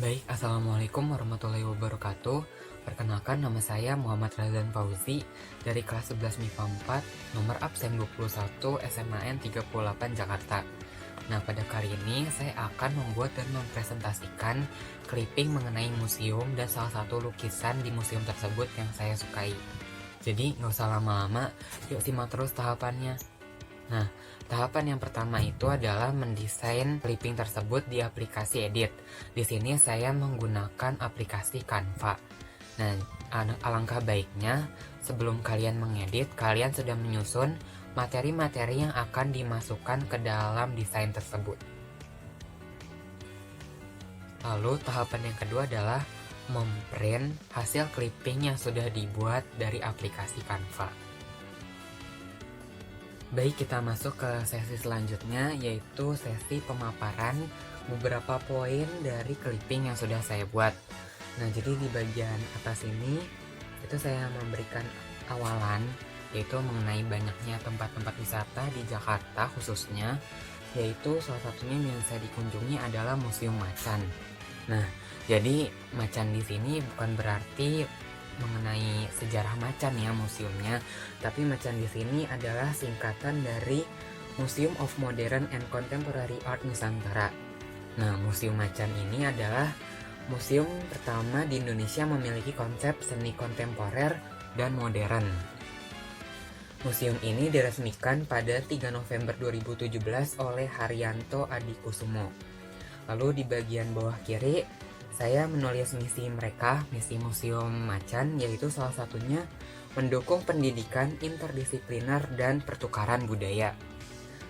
Baik, Assalamualaikum warahmatullahi wabarakatuh. Perkenalkan, nama saya Muhammad Razan Fauzi dari kelas 11 MIPA 4, nomor absen 21 SMAN 38 Jakarta. Nah, pada kali ini saya akan membuat dan mempresentasikan clipping mengenai museum dan salah satu lukisan di museum tersebut yang saya sukai. Jadi, nggak usah lama-lama, yuk simak terus tahapannya. Nah, tahapan yang pertama itu adalah mendesain clipping tersebut di aplikasi Edit. Di sini saya menggunakan aplikasi Canva. Nah, alangkah baiknya sebelum kalian mengedit, kalian sudah menyusun materi-materi yang akan dimasukkan ke dalam desain tersebut. Lalu tahapan yang kedua adalah memprint hasil clipping yang sudah dibuat dari aplikasi Canva. Baik, kita masuk ke sesi selanjutnya, yaitu sesi pemaparan beberapa poin dari clipping yang sudah saya buat. Nah, jadi di bagian atas ini itu saya memberikan awalan, yaitu mengenai banyaknya tempat-tempat wisata di Jakarta khususnya, yaitu salah satunya yang saya dikunjungi adalah Museum Macan. Nah, jadi Macan di sini bukan berarti mengenai sejarah macan ya museumnya, tapi Macan di sini adalah singkatan dari Museum of Modern and Contemporary Art Nusantara. Nah, Museum Macan ini adalah museum pertama di Indonesia memiliki konsep seni kontemporer dan modern. Museum ini diresmikan pada 3 November 2017 oleh Haryanto Adikusumo. Lalu di bagian bawah kiri saya menulis misi mereka, misi Museum Macan, yaitu salah satunya mendukung pendidikan interdisipliner dan pertukaran budaya.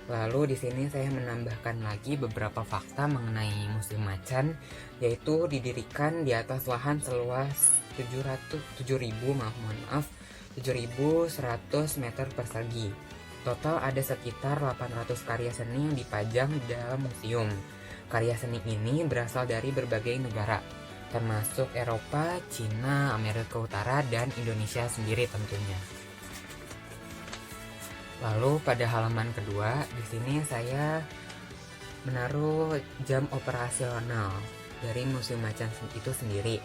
Lalu di sini saya menambahkan lagi beberapa fakta mengenai Museum Macan, yaitu didirikan di atas lahan seluas 7.100 meter persegi. Total ada sekitar 800 karya seni yang dipajang di dalam museum. Karya seni ini berasal dari berbagai negara, termasuk Eropa, Cina, Amerika Utara, dan Indonesia sendiri tentunya. Lalu pada halaman kedua, di sini saya menaruh jam operasional dari Museum Macan itu sendiri.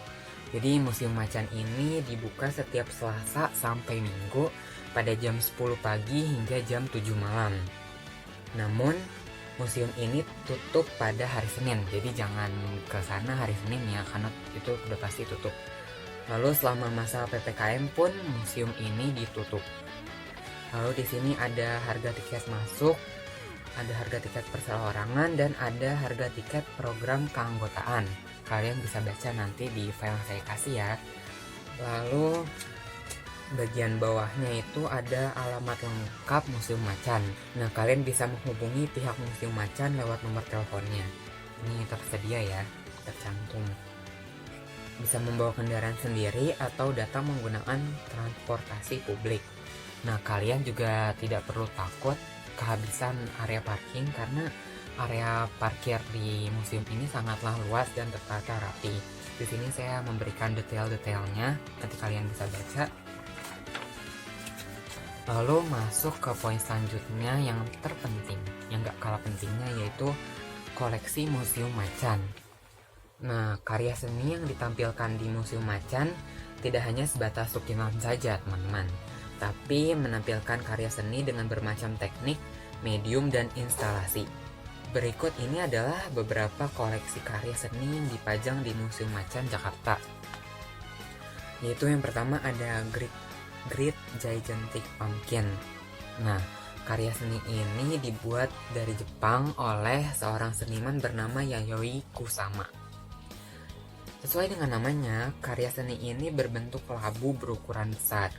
Jadi Museum Macan ini dibuka setiap Selasa sampai Minggu pada jam 10 pagi hingga jam 7 malam. Namun museum ini tutup pada hari Senin, jadi jangan ke sana hari Senin ya, karena itu udah pasti tutup. Lalu selama masa PPKM pun museum ini ditutup. Lalu di sini ada harga tiket masuk, ada harga tiket perseorangan, dan ada harga tiket program keanggotaan. Kalian bisa baca nanti di file yang saya kasih ya. Lalu bagian bawahnya itu ada alamat lengkap Museum Macan. Nah, kalian bisa menghubungi pihak Museum Macan lewat nomor teleponnya. Ini tersedia ya, tercantum. Bisa membawa kendaraan sendiri atau datang menggunakan transportasi publik. Nah, kalian juga tidak perlu takut kehabisan area parking karena area parkir di museum ini sangatlah luas dan tertata rapi. Di sini saya memberikan detail-detailnya, nanti kalian bisa baca. Lalu masuk ke poin selanjutnya yang terpenting, yang gak kalah pentingnya, yaitu koleksi Museum Macan. Nah, karya seni yang ditampilkan di Museum Macan tidak hanya sebatas lukisan saja teman-teman, tapi menampilkan karya seni dengan bermacam teknik, medium, dan instalasi. Berikut ini adalah beberapa koleksi karya seni yang dipajang di Museum Macan Jakarta. Yaitu yang pertama ada Great Gigantic Pumpkin. Nah, karya seni ini dibuat dari Jepang oleh seorang seniman bernama Yayoi Kusama. Sesuai dengan namanya, karya seni ini berbentuk labu berukuran besar.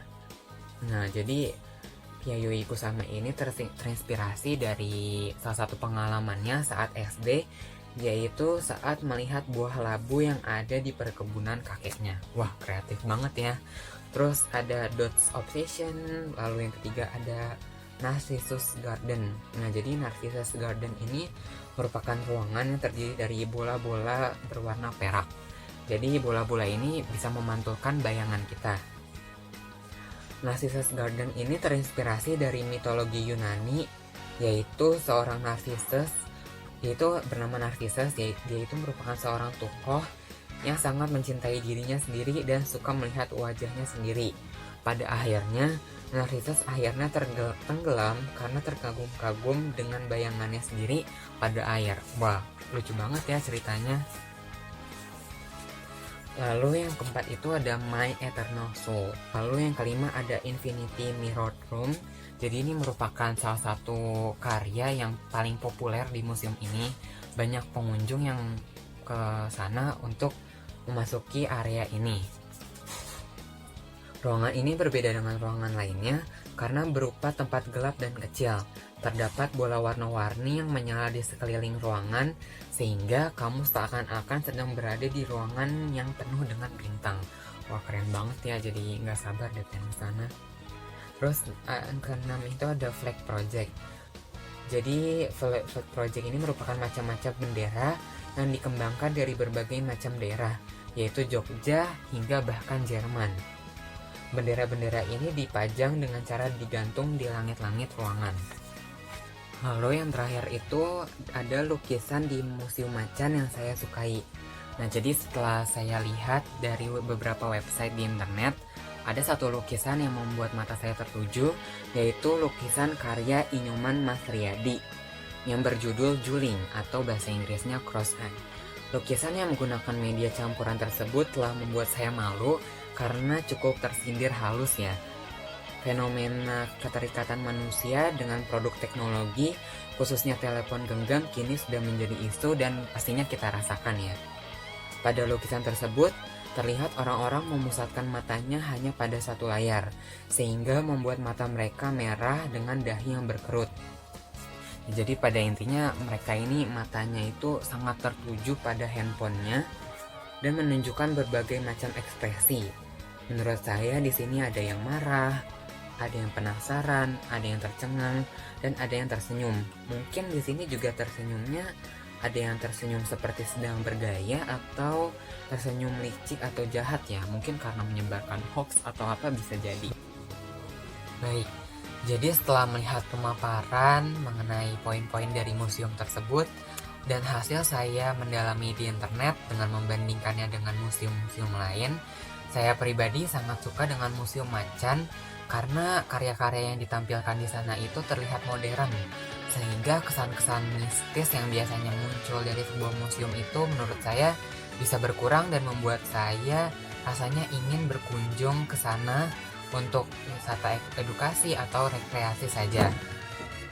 Nah, jadi Yayoi Kusama ini terinspirasi dari salah satu pengalamannya saat SD, yaitu saat melihat buah labu yang ada di perkebunan kakeknya. Wah, kreatif banget ya. Terus ada Dot's Obsession, lalu yang ketiga ada Narcissus Garden. Nah, jadi Narcissus Garden ini merupakan ruangan yang terdiri dari bola-bola berwarna perak. Jadi bola-bola ini bisa memantulkan bayangan kita. Narcissus Garden ini terinspirasi dari mitologi Yunani, yaitu seorang Narcissus, yaitu bernama Narcissus, dia itu merupakan seorang tokoh yang sangat mencintai dirinya sendiri dan suka melihat wajahnya sendiri. Pada akhirnya, Narcissus akhirnya tenggelam karena terkagum-kagum dengan bayangannya sendiri pada air. Wah, lucu banget ya ceritanya. Lalu yang keempat itu ada My Eternal Soul. Lalu yang kelima ada Infinity Mirror Room. Jadi ini merupakan salah satu karya yang paling populer di museum ini. Banyak pengunjung yang ke sana untuk memasuki area ini. Ruangan ini berbeda dengan ruangan lainnya karena berupa tempat gelap dan kecil. Terdapat bola warna-warni yang menyala di sekeliling ruangan sehingga kamu seakan-akan sedang berada di ruangan yang penuh dengan bintang. Wah, keren banget ya, jadi nggak sabar deh pengen kesana. Terus keenam itu ada Flag Project. Jadi Flag Project ini merupakan macam-macam bendera yang dikembangkan dari berbagai macam daerah, yaitu Jogja hingga bahkan Jerman. Bendera-bendera ini dipajang dengan cara digantung di langit-langit ruangan. Lalu yang terakhir itu ada lukisan di Museum Macan yang saya sukai. Nah, jadi setelah saya lihat dari beberapa website di internet, ada satu lukisan yang membuat mata saya tertuju, yaitu lukisan karya Inyuman Mas Riyadi yang berjudul Juling atau bahasa Inggrisnya Cross Eye. Lukisan yang menggunakan media campuran tersebut telah membuat saya malu karena cukup tersindir halus ya. Fenomena keterikatan manusia dengan produk teknologi, khususnya telepon genggam, kini sudah menjadi isu dan pastinya kita rasakan ya. Pada lukisan tersebut, terlihat orang-orang memusatkan matanya hanya pada satu layar, sehingga membuat mata mereka merah dengan dahi yang berkerut. Jadi pada intinya mereka ini matanya itu sangat tertuju pada handphonenya dan menunjukkan berbagai macam ekspresi. Menurut saya di sini ada yang marah, ada yang penasaran, ada yang tercengang, dan ada yang tersenyum. Mungkin di sini juga tersenyumnya ada yang tersenyum seperti sedang bergaya atau tersenyum licik atau jahat ya. Mungkin karena menyebarkan hoax atau apa bisa jadi. Baik, jadi setelah melihat pemaparan mengenai poin-poin dari museum tersebut dan hasil saya mendalami di internet dengan membandingkannya dengan museum-museum lain, saya pribadi sangat suka dengan Museum Macan karena karya-karya yang ditampilkan di sana itu terlihat modern, sehingga kesan-kesan mistis yang biasanya muncul dari sebuah museum itu menurut saya bisa berkurang dan membuat saya rasanya ingin berkunjung ke sana untuk wisata edukasi atau rekreasi saja.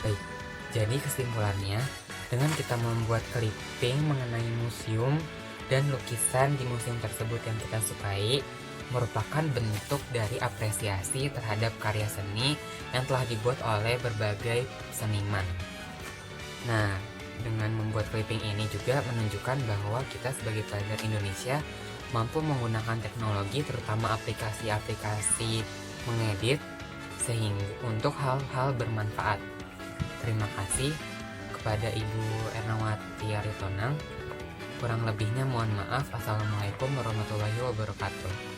Baik, jadi kesimpulannya, dengan kita membuat clipping mengenai museum dan lukisan di museum tersebut yang kita sukai, merupakan bentuk dari apresiasi terhadap karya seni yang telah dibuat oleh berbagai seniman. Nah, dengan membuat clipping ini juga menunjukkan bahwa kita sebagai pelajar Indonesia mampu menggunakan teknologi, terutama aplikasi-aplikasi mengedit, sehingga untuk hal-hal bermanfaat. Terima kasih kepada Ibu Ernawati Aritonang. Kurang lebihnya mohon maaf. Assalamualaikum warahmatullahi wabarakatuh.